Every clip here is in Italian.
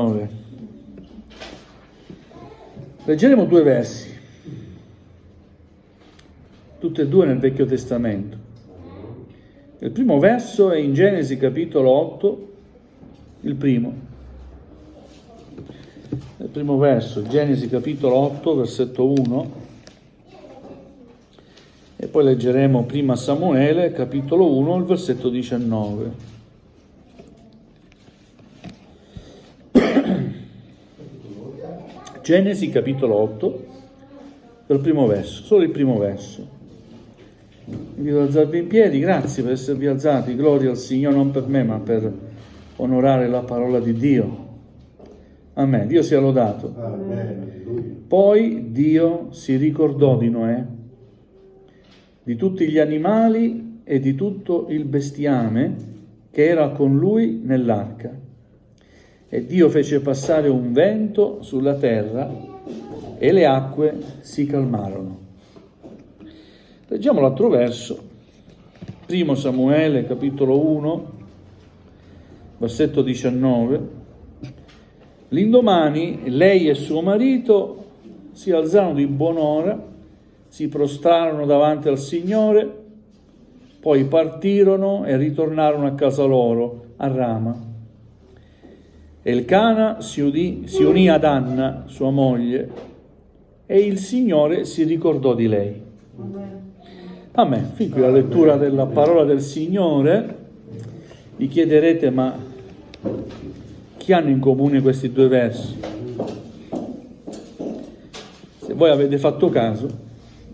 19. Leggeremo 2 versi, tutte e 2 nel Vecchio Testamento. Il primo verso è in Genesi capitolo 8, il primo. Il primo verso, Genesi capitolo 8, versetto 1, e poi leggeremo prima Samuele, capitolo 1, il versetto 19. Genesi capitolo 8, dal primo verso, solo il primo verso. Vi invito ad alzarvi in piedi, grazie per esservi alzati, gloria al Signore, non per me, ma per onorare la parola di Dio. Amen, Dio sia lodato. Amen. Poi Dio si ricordò di Noè, di tutti gli animali e di tutto il bestiame che era con lui nell'arca. E Dio fece passare un vento sulla terra e le acque si calmarono. Leggiamo l'altro verso, primo Samuele, capitolo 1, versetto 19. L'indomani lei e suo marito si alzarono di buon'ora, si prostrarono davanti al Signore, poi partirono e ritornarono a casa loro, a Rama. Elcana si unì ad Anna, sua moglie, e il Signore si ricordò di lei. Amen. Fin qui la lettura della parola del Signore. Vi chiederete, ma chi hanno in comune questi 2 versi? Se voi avete fatto caso,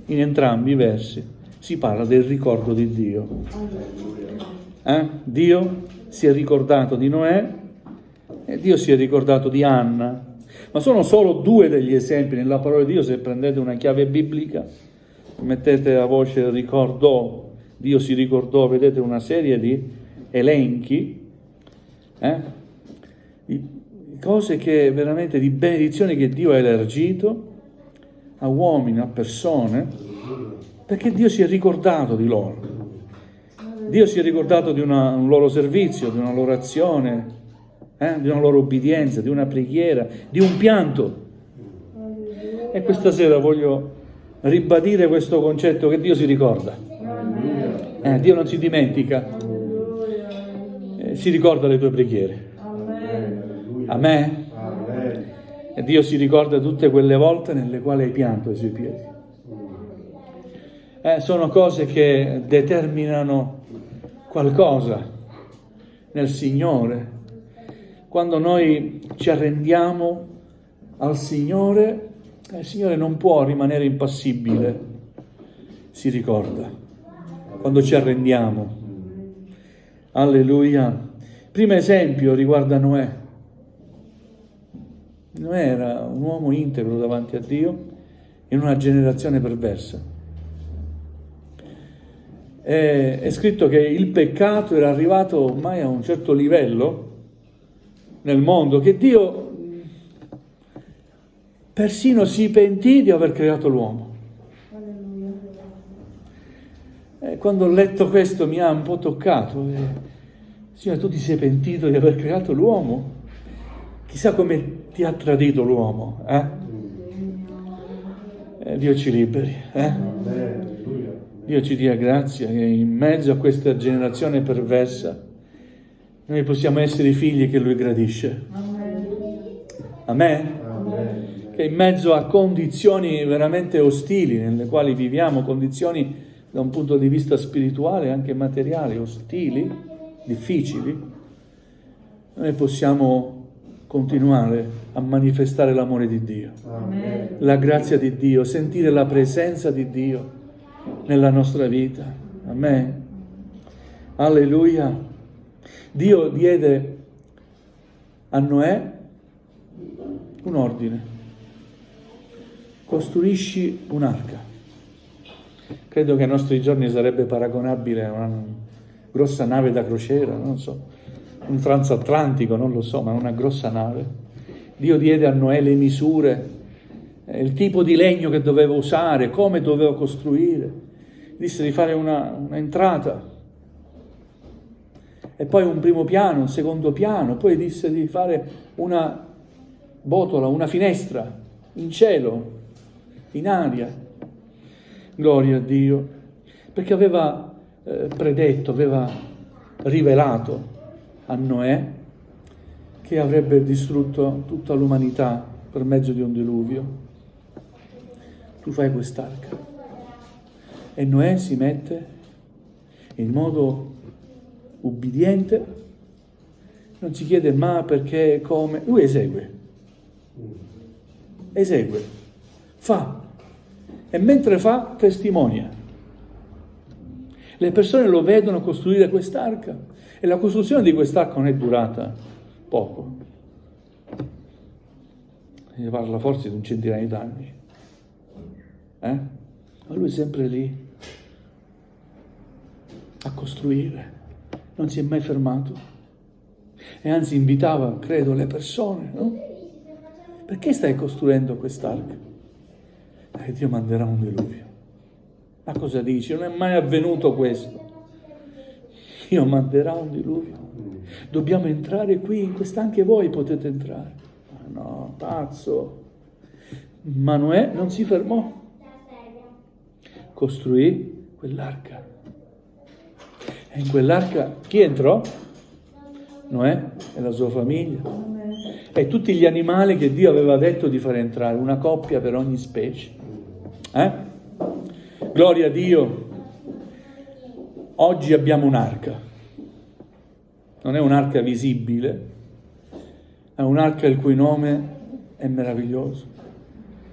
in entrambi i versi si parla del ricordo di Dio. Dio si è ricordato di Noè e Dio si è ricordato di Anna. Ma sono solo 2 degli esempi nella parola di Dio. Se prendete una chiave biblica, mettete a voce ricordò, Dio si ricordò, vedete una serie di elenchi, di cose che veramente, di benedizioni che Dio ha elargito a uomini, a persone, perché Dio si è ricordato di loro. Dio si è ricordato di un loro servizio, di una loro azione, di una loro obbedienza, di una preghiera, di un pianto. E questa sera voglio ribadire questo concetto che Dio si ricorda. Dio non si dimentica, si ricorda le tue preghiere. Amen. E Dio si ricorda tutte quelle volte nelle quali hai pianto ai suoi piedi. Sono cose che determinano qualcosa nel Signore. Quando noi ci arrendiamo al Signore, il Signore non può rimanere impassibile, si ricorda, quando ci arrendiamo. Alleluia. Primo esempio riguarda Noè. Noè era un uomo integro davanti a Dio in una generazione perversa. È scritto che il peccato era arrivato ormai a un certo livello nel mondo che Dio persino si pentì di aver creato l'uomo. Quando ho letto questo mi ha un po' toccato. Signore, tu ti sei pentito di aver creato l'uomo? Chissà come ti ha tradito l'uomo, Dio ci liberi, Dio ci dia grazia che in mezzo a questa generazione perversa noi possiamo essere i figli che Lui gradisce. Amen? Che in mezzo a condizioni veramente ostili nelle quali viviamo, condizioni da un punto di vista spirituale e anche materiale ostili, difficili, noi possiamo continuare a manifestare l'amore di Dio, la grazia di Dio, sentire la presenza di Dio nella nostra vita. Amen. Alleluia. Dio diede a Noè un ordine: costruisci un'arca. Credo che ai nostri giorni sarebbe paragonabile a una grossa nave da crociera, non so, un transatlantico, non lo so, ma una grossa nave. Dio diede a Noè le misure, il tipo di legno che doveva usare, come doveva costruire. Disse di fare una entrata, e poi un primo piano, un secondo piano, poi disse di fare una botola, una finestra in cielo, in aria. Gloria a Dio, perché aveva predetto, aveva rivelato a Noè che avrebbe distrutto tutta l'umanità per mezzo di un diluvio. Tu fai quest'arca. E Noè si mette in modo ubbidiente, non si chiede ma perché, come, lui esegue, fa, e mentre fa testimonia. Le persone lo vedono costruire quest'arca e la costruzione di quest'arca non è durata poco, si parla forse di un centinaio d'anni, ma lui è sempre lì a costruire, non si è mai fermato e anzi invitava, credo, le persone, no? Perché stai costruendo quest'arca? Perché Dio manderà un diluvio. Ma cosa dici? Non è mai avvenuto questo. Dio manderà un diluvio. Dobbiamo entrare qui, in questa anche voi potete entrare. Ma no, pazzo. Ma Noè non si fermò. Costruì quell'arca. E in quell'arca chi entrò? Noè e la sua famiglia. E tutti gli animali che Dio aveva detto di far entrare, una coppia per ogni specie. Gloria a Dio. Oggi abbiamo un'arca. Non è un'arca visibile, è un'arca il cui nome è meraviglioso.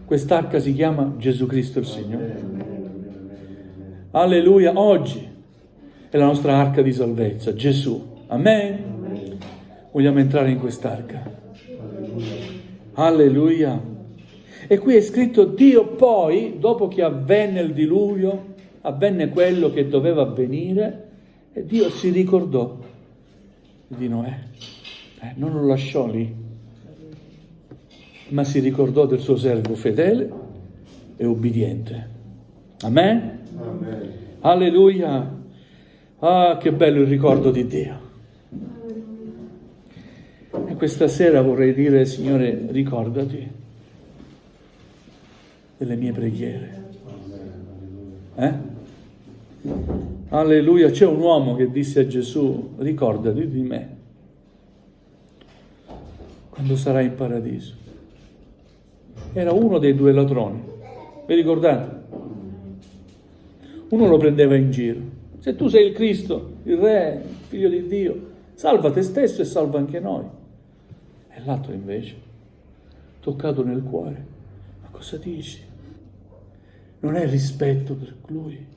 Quest'arca si chiama Gesù Cristo il Signore. Alleluia, oggi è la nostra arca di salvezza, Gesù. Amen. Vogliamo entrare in quest'arca. Alleluia. E qui è scritto Dio poi, dopo che avvenne il diluvio, avvenne quello che doveva avvenire, e Dio si ricordò di Noè. Non lo lasciò lì, ma si ricordò del suo servo fedele e ubbidiente. Amen? Amen. Alleluia. Ah, che bello il ricordo di Dio. E questa sera vorrei dire, Signore, ricordati delle mie preghiere. Alleluia. C'è un uomo che disse a Gesù, ricordati di me quando sarai in paradiso. Era uno dei due ladroni, vi ricordate? Uno lo prendeva in giro: se tu sei il Cristo, il Re, il Figlio di Dio, salva te stesso e salva anche noi. E l'altro invece, toccato nel cuore: ma cosa dici? Non è rispetto per lui.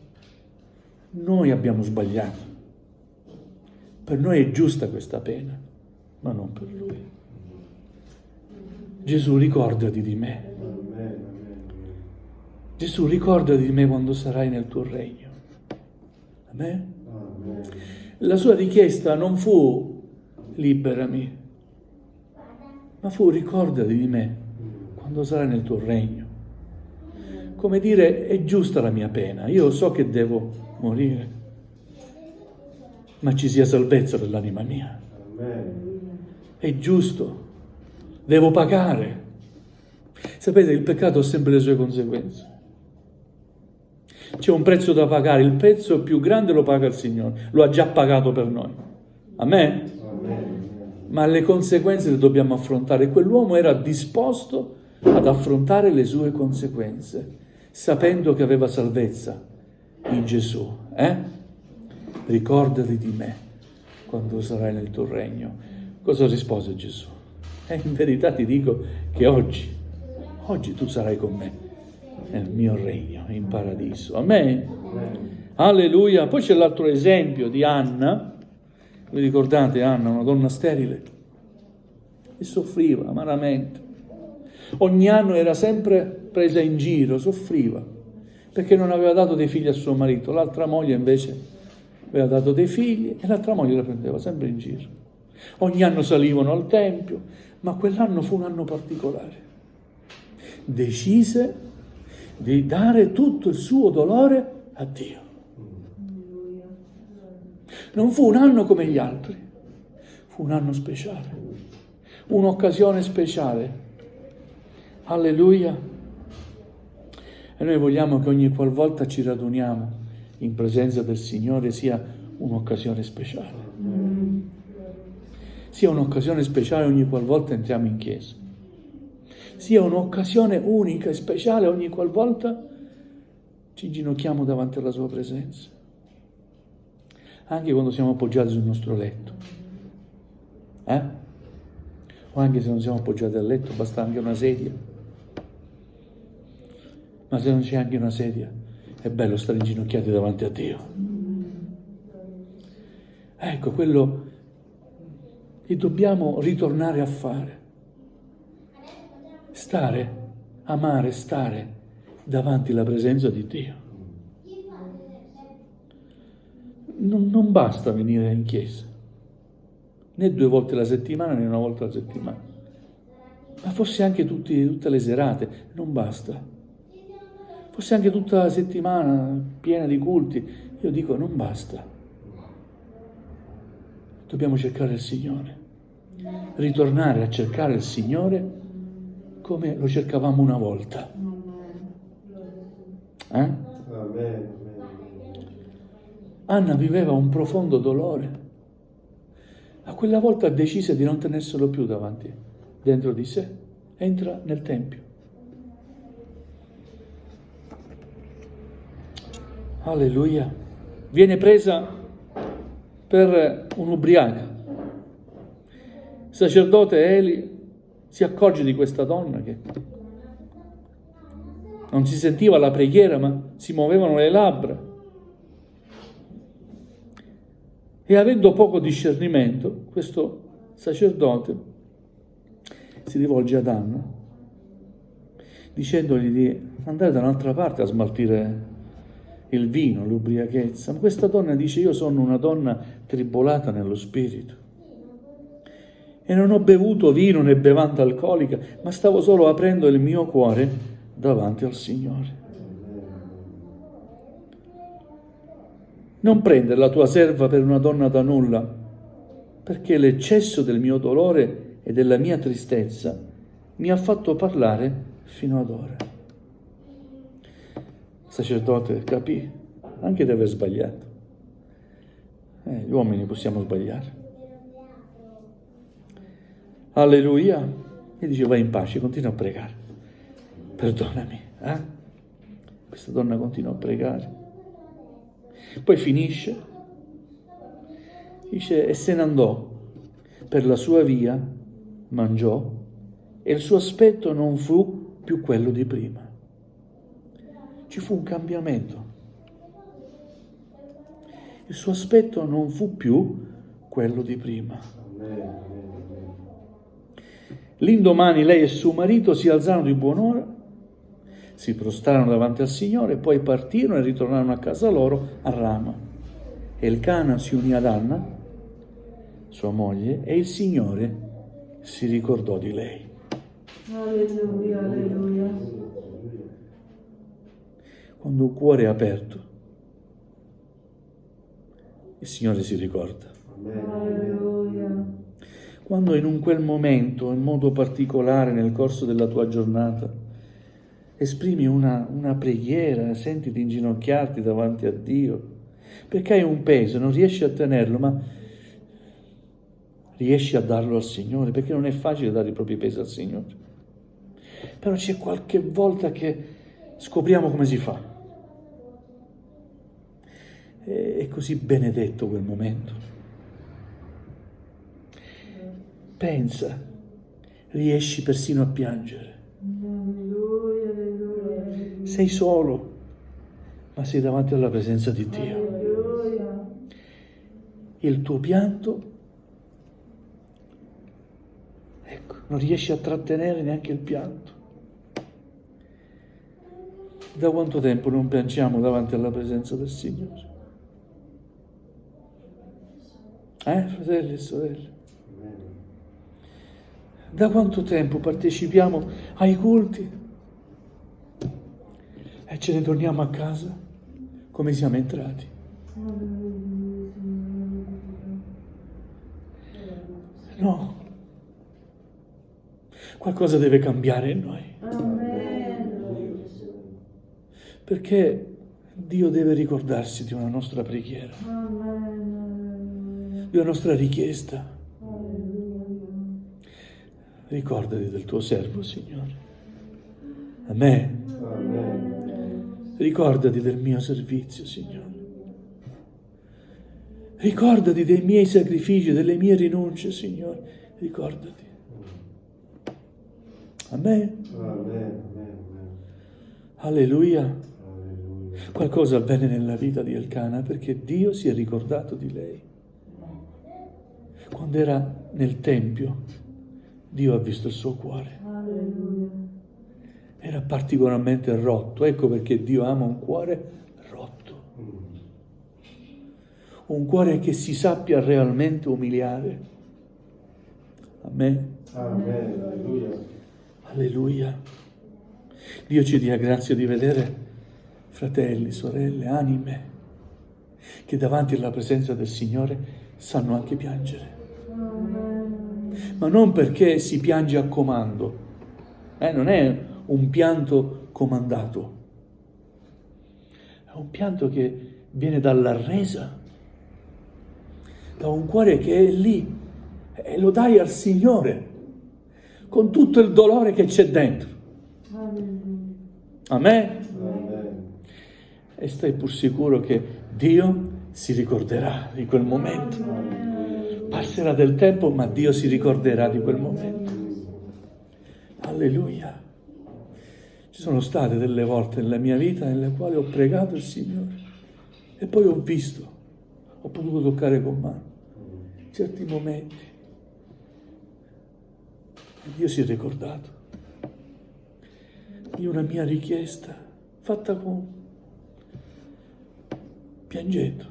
Noi abbiamo sbagliato. Per noi è giusta questa pena, ma non per lui. Gesù, ricordati di me. Gesù, ricordati di me quando sarai nel tuo regno. Amen? La sua richiesta non fu liberami, ma fu ricordati di me quando sarai nel tuo regno. Come dire, è giusta la mia pena, io so che devo morire, ma ci sia salvezza per l'anima mia. È giusto, devo pagare. Sapete, il peccato ha sempre le sue conseguenze. C'è un prezzo da pagare, il prezzo più grande lo paga il Signore, lo ha già pagato per noi. Amen? Ma le conseguenze le dobbiamo affrontare. Quell'uomo era disposto ad affrontare le sue conseguenze, sapendo che aveva salvezza in Gesù. Ricordati di me quando sarai nel tuo regno. Cosa rispose Gesù? In verità ti dico che oggi tu sarai con me nel mio regno, in paradiso. Amen? Alleluia. Poi c'è l'altro esempio di Anna. Vi ricordate Anna, una donna sterile? E soffriva amaramente. Ogni anno era sempre presa in giro, soffriva, perché non aveva dato dei figli a suo marito. L'altra moglie invece aveva dato dei figli e l'altra moglie la prendeva sempre in giro. Ogni anno salivano al Tempio, ma quell'anno fu un anno particolare. Decise di dare tutto il suo dolore a Dio. Non fu un anno come gli altri, fu un anno speciale, un'occasione speciale Alleluia. E noi vogliamo che ogni qualvolta ci raduniamo in presenza del Signore sia un'occasione speciale. Sia un'occasione speciale ogni qualvolta entriamo in chiesa. Sia un'occasione unica e speciale ogni qualvolta ci ginocchiamo davanti alla sua presenza. Anche quando siamo appoggiati sul nostro letto. O anche se non siamo appoggiati al letto, basta anche una sedia. Ma se non c'è anche una sedia, è bello stare inginocchiati davanti a Dio. Ecco, quello che dobbiamo ritornare a fare. Amare stare davanti alla presenza di Dio. Non basta venire in chiesa, né 2 volte alla settimana, né una volta alla settimana, ma forse anche tutte le serate, non basta. Forse anche tutta la settimana piena di culti, io dico non basta. Dobbiamo cercare il Signore, ritornare a cercare il Signore come lo cercavamo una volta. Anna viveva un profondo dolore. A quella volta decise di non tenerselo più davanti, dentro di sé. Entra nel Tempio. Alleluia. Viene presa per un'ubriaca. Il sacerdote Eli si accorge di questa donna che non si sentiva la preghiera, ma si muovevano le labbra. E avendo poco discernimento, questo sacerdote si rivolge ad Anna, dicendogli di andare da un'altra parte a smaltire il vino, l'ubriachezza. Ma questa donna dice: io sono una donna tribolata nello spirito e non ho bevuto vino né bevanda alcolica, ma stavo solo aprendo il mio cuore davanti al Signore. Non prendere la tua serva per una donna da nulla, perché l'eccesso del mio dolore e della mia tristezza mi ha fatto parlare fino ad ora. Il sacerdote capì anche di aver sbagliato. Gli uomini possiamo sbagliare. Alleluia. E dice: vai in pace, continua a pregare. Perdonami. Questa donna continua a pregare. Poi finisce, dice: e se ne andò per la sua via, mangiò, e il suo aspetto non fu più quello di prima. Ci fu un cambiamento. Il suo aspetto non fu più quello di prima. L'indomani lei e suo marito si alzarono di buon'ora, si prostrarono davanti al Signore, poi partirono e ritornarono a casa loro a Rama. Elcana si unì ad Anna, sua moglie, e il Signore si ricordò di lei. Alleluia, alleluia. Quando un cuore è aperto, il Signore si ricorda. Alleluia. Quando in quel momento, in modo particolare nel corso della tua giornata, esprimi una preghiera, sentiti inginocchiarti davanti a Dio, perché hai un peso, non riesci a tenerlo, ma riesci a darlo al Signore, perché non è facile dare i propri pesi al Signore. Però c'è qualche volta che scopriamo come si fa. È così benedetto quel momento. Pensa, riesci persino a piangere. Alleluia, alleluia. Sei solo, ma sei davanti alla presenza di Dio. Alleluia. Il tuo pianto, ecco, non riesci a trattenere neanche il pianto. Da quanto tempo non piangiamo davanti alla presenza del Signore? Fratelli e sorelle? Da quanto tempo partecipiamo ai culti e ce ne torniamo a casa come siamo entrati? No. Qualcosa deve cambiare in noi. perché Dio deve ricordarsi di una nostra preghiera, Amen. di una nostra richiesta. Alleluia. Ricordati del tuo servo, Signore. Amen. Ricordati del mio servizio, Signore. Ricordati dei miei sacrifici, delle mie rinunce, Signore. Ricordati. Amen. Alleluia. Qualcosa avvenne nella vita di Elcana perché Dio si è ricordato di lei. Quando era nel Tempio, Dio ha visto il suo cuore. Alleluia. Era particolarmente rotto. Ecco perché Dio ama un cuore rotto. Un cuore che si sappia realmente umiliare. Amen. Alleluia. Dio ci dia grazia di vedere fratelli, sorelle, anime, che davanti alla presenza del Signore sanno anche piangere. Amen. Ma non perché si piange a comando, non è un pianto comandato, è un pianto che viene dalla resa, da un cuore che è lì e lo dai al Signore con tutto il dolore che c'è dentro. Alleluia. Amen? E stai pur sicuro che Dio si ricorderà di quel momento. Passerà del tempo, ma Dio si ricorderà di quel momento. Alleluia. Ci sono state delle volte nella mia vita nelle quali ho pregato il Signore e poi ho visto, ho potuto toccare con mano certi momenti. E Dio si è ricordato di una mia richiesta fatta con piangendo.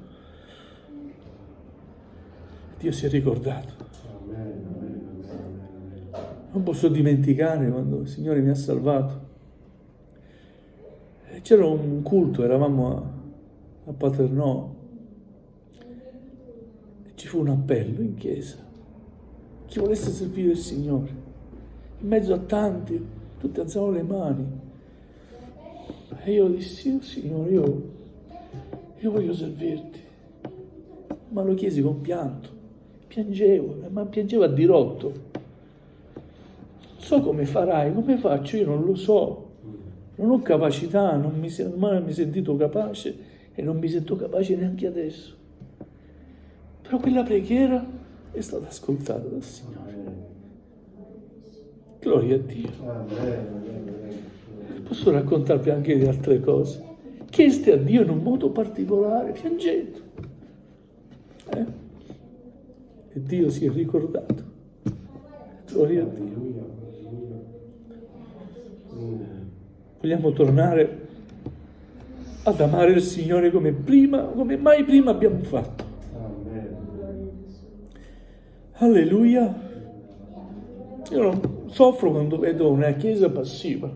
Dio si è ricordato. Non posso dimenticare quando il Signore mi ha salvato. E c'era un culto, eravamo a Paternò. E ci fu un appello in chiesa. Chi volesse servire il Signore. In mezzo a tanti, tutti alzavano le mani. E io dissi, oh, Signore, io voglio servirti. Ma lo chiesi con pianto. Piangevo, ma piangevo a dirotto. Non so come farai, come faccio, io non lo so. Non ho capacità, non mi sono mai sentito capace e non mi sento capace neanche adesso. Però quella preghiera è stata ascoltata dal Signore. Gloria a Dio. Posso raccontarvi anche di altre cose. Chieste a Dio in un modo particolare, piangendo. E Dio si è ricordato. Gloria a Dio. Vogliamo tornare ad amare il Signore come prima, come mai prima abbiamo fatto. Alleluia. Io non soffro quando vedo una chiesa passiva.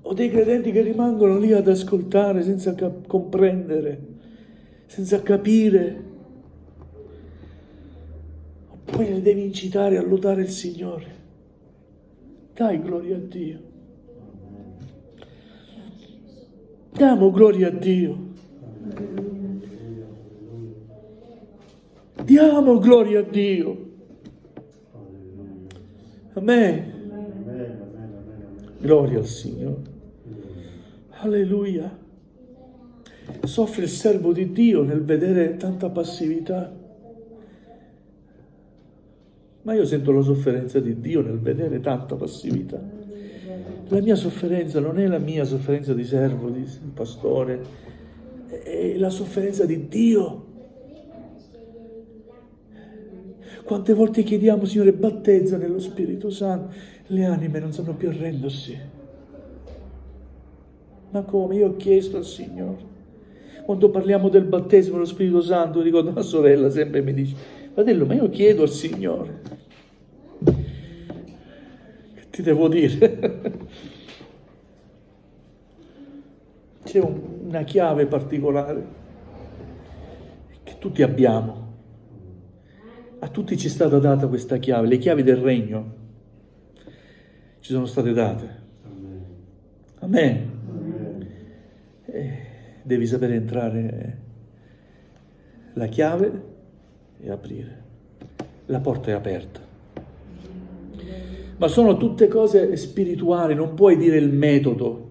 Ho dei credenti che rimangono lì ad ascoltare senza comprendere, senza capire. Poi li devi incitare a lodare il Signore. Dai gloria a Dio. Diamo gloria a Dio. Diamo gloria a Dio. Amen. Gloria al Signore. Alleluia. Soffre il servo di Dio nel vedere tanta passività. Ma io sento la sofferenza di Dio nel vedere tanta passività. La mia sofferenza non è la mia sofferenza di servo, di pastore, è la sofferenza di Dio. Quante volte chiediamo, Signore, battezza nello Spirito Santo, le anime non sanno più arrendersi. Ma come? Io ho chiesto al Signore. Quando parliamo del battesimo dello Spirito Santo, ricordo una sorella sempre mi dice, fratello, ma io chiedo al Signore. Che ti devo dire? C'è una chiave particolare che tutti abbiamo. A tutti ci è stata data questa chiave, le chiavi del regno ci sono state date. Amen. Devi sapere entrare la chiave e aprire. La porta è aperta. Ma sono tutte cose spirituali, non puoi dire il metodo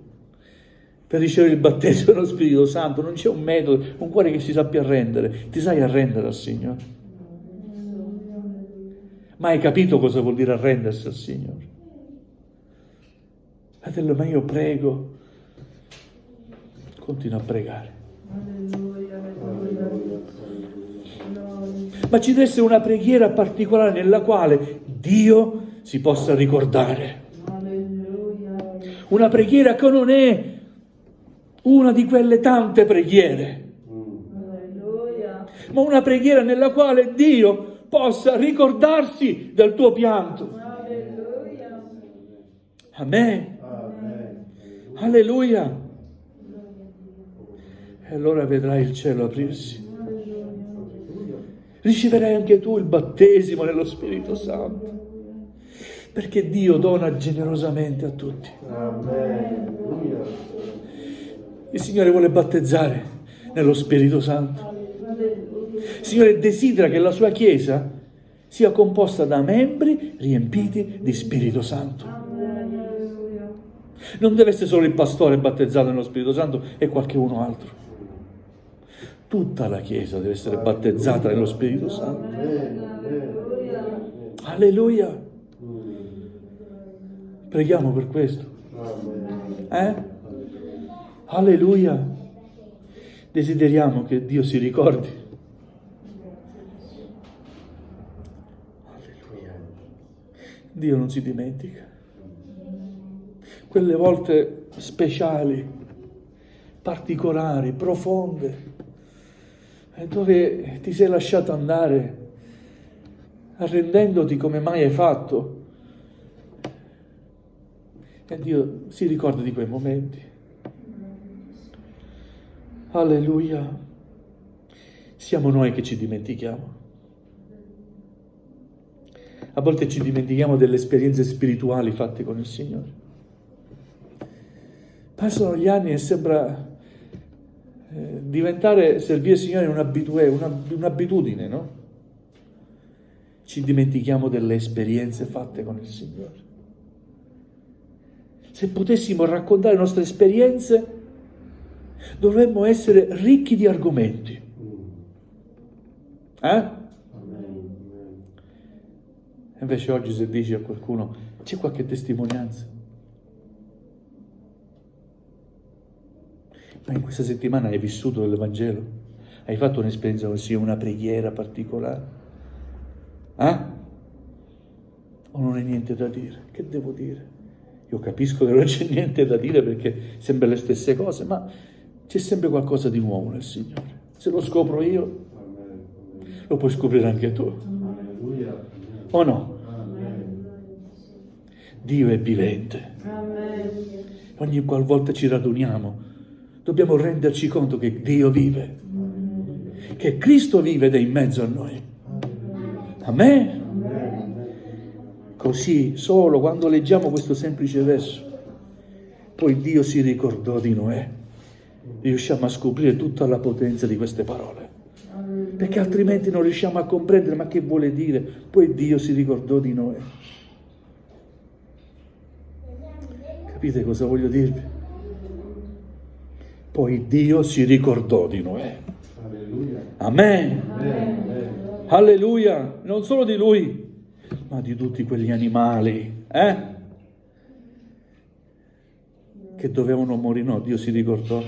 per ricevere il battesimo dello Spirito Santo, non c'è un metodo, un cuore che si sappia arrendere. Ti sai arrendere al Signore? Ma hai capito cosa vuol dire arrendersi al Signore? Fratello, ma io prego, continua a pregare. Ma ci deve essere una preghiera particolare nella quale Dio si possa ricordare. Una preghiera che non è una di quelle tante preghiere, ma una preghiera nella quale Dio possa ricordarsi del tuo pianto. Amen. Alleluia. E allora vedrai il cielo aprirsi. Riceverai anche tu il battesimo nello Spirito Santo, perché Dio dona generosamente a tutti. Il Signore vuole battezzare nello Spirito Santo. Il Signore desidera che la sua Chiesa sia composta da membri riempiti di Spirito Santo. Non deve essere solo il pastore battezzato nello Spirito Santo e qualche uno altro. Tutta la Chiesa deve essere battezzata nello Spirito Santo. Alleluia. Preghiamo per questo. Alleluia. Desideriamo che Dio si ricordi. Alleluia. Dio non si dimentica. Quelle volte speciali, particolari, profonde, dove ti sei lasciato andare, arrendendoti come mai hai fatto. E Dio si ricorda di quei momenti. Alleluia. Siamo noi che ci dimentichiamo. A volte ci dimentichiamo delle esperienze spirituali fatte con il Signore. Passano gli anni e sembra diventare servire il Signore un'abitudine, no? Ci dimentichiamo delle esperienze fatte con il Signore. Se potessimo raccontare le nostre esperienze, dovremmo essere ricchi di argomenti. Invece oggi se dici a qualcuno, c'è qualche testimonianza? Ma in questa settimana hai vissuto l'Evangelo? Hai fatto un'esperienza così, una preghiera particolare? O non hai niente da dire? Che devo dire? Io capisco che non c'è niente da dire perché sempre le stesse cose, ma c'è sempre qualcosa di nuovo nel Signore. Se lo scopro io, lo puoi scoprire anche tu. O no? Dio è vivente. Ogni qualvolta ci raduniamo, dobbiamo renderci conto che Dio vive, che Cristo vive ed è in mezzo a noi. Amen. Così, solo quando leggiamo questo semplice verso, poi Dio si ricordò di Noè, riusciamo a scoprire tutta la potenza di queste parole, perché altrimenti non riusciamo a comprendere ma che vuole dire. Poi Dio si ricordò di Noè. Capite cosa voglio dirvi? Poi Dio si ricordò di Noè. Amen. Alleluia. Non solo di lui, ma di tutti quegli animali, che dovevano morire. No, Dio si ricordò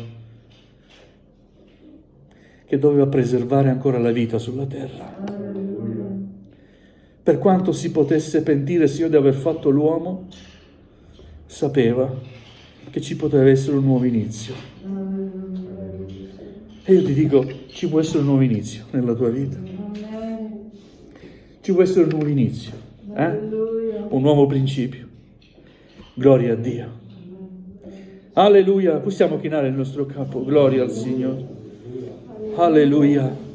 che doveva preservare ancora la vita sulla terra. Per quanto si potesse pentire il Signore di aver fatto l'uomo, sapeva che ci poteva essere un nuovo inizio. E io ti dico, ci può essere un nuovo inizio nella tua vita. Ci può essere un nuovo inizio, un nuovo principio. Gloria a Dio. Alleluia. Possiamo chinare il nostro capo. Gloria al Signore. Alleluia.